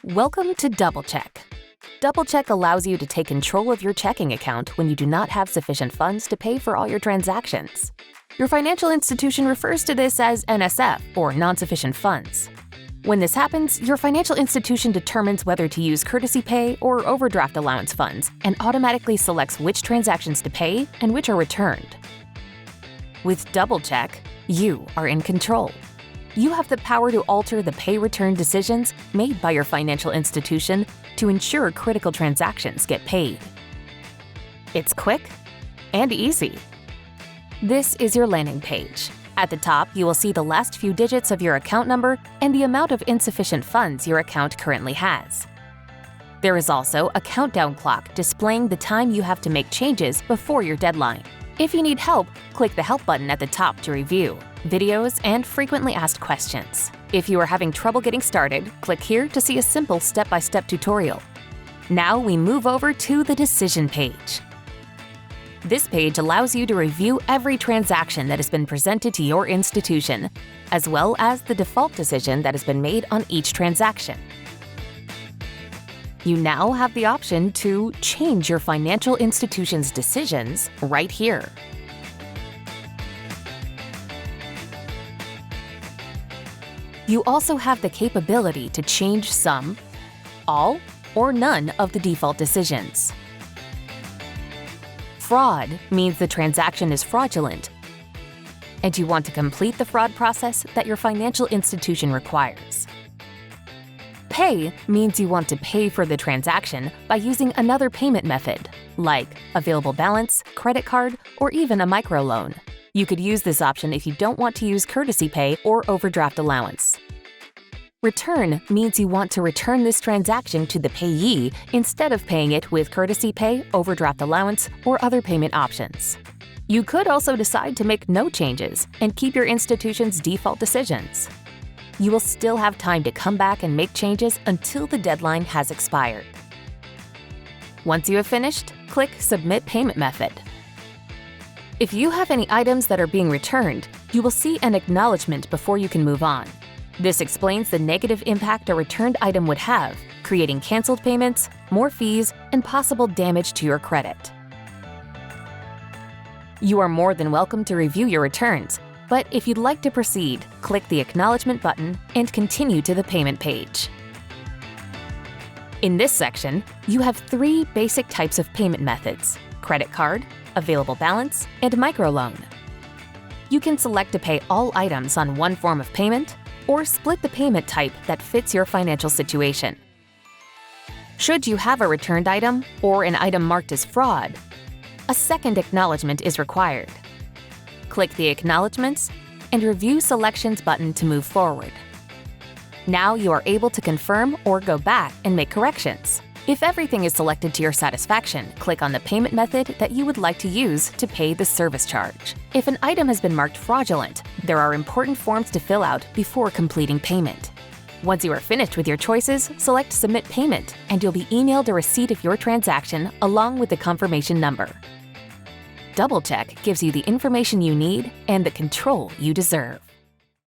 Welcome to DoubleCheck. DoubleCheck allows you to take control of your checking account when you do not have sufficient funds to pay for all your transactions. Your financial institution refers to this as NSF, or non-sufficient funds. When this happens, your financial institution determines whether to use courtesy pay or overdraft allowance funds and automatically selects which transactions to pay and which are returned. With DoubleCheck, you are in control. You have the power to alter the pay-return decisions made by your financial institution to ensure critical transactions get paid. It's quick and easy. This is your landing page. At the top, you will see the last few digits of your account number and the amount of insufficient funds your account currently has. There is also a countdown clock displaying the time you have to make changes before your deadline. If you need help, click the Help button at the top to review videos and frequently asked questions. If you are having trouble getting started, click here to see a simple step-by-step tutorial. Now we move over to the Decision page. This page allows you to review every transaction that has been presented to your institution, as well as the default decision that has been made on each transaction. You now have the option to change your financial institution's decisions right here. You also have the capability to change some, all, or none of the default decisions. Fraud means the transaction is fraudulent, and you want to complete the fraud process that your financial institution requires. Pay means you want to pay for the transaction by using another payment method, like available balance, credit card, or even a microloan. You could use this option if you don't want to use courtesy pay or overdraft allowance. Return means you want to return this transaction to the payee instead of paying it with courtesy pay, overdraft allowance, or other payment options. You could also decide to make no changes and keep your institution's default decisions. You will still have time to come back and make changes until the deadline has expired. Once you have finished, click Submit Payment Method. If you have any items that are being returned, you will see an acknowledgement before you can move on. This explains the negative impact a returned item would have, creating canceled payments, more fees, and possible damage to your credit. You are more than welcome to review your returns, but if you'd like to proceed, click the Acknowledgement button and continue to the payment page. In this section, you have three basic types of payment methods: credit card, available balance, and microloan. You can select to pay all items on one form of payment or split the payment type that fits your financial situation. Should you have a returned item or an item marked as fraud, a second acknowledgement is required. Click the Acknowledgements and Review Selections button to move forward. Now you are able to confirm or go back and make corrections. If everything is selected to your satisfaction, click on the payment method that you would like to use to pay the service charge. If an item has been marked fraudulent, there are important forms to fill out before completing payment. Once you are finished with your choices, select Submit Payment, and you'll be emailed a receipt of your transaction along with the confirmation number. DoubleCheck gives you the information you need and the control you deserve.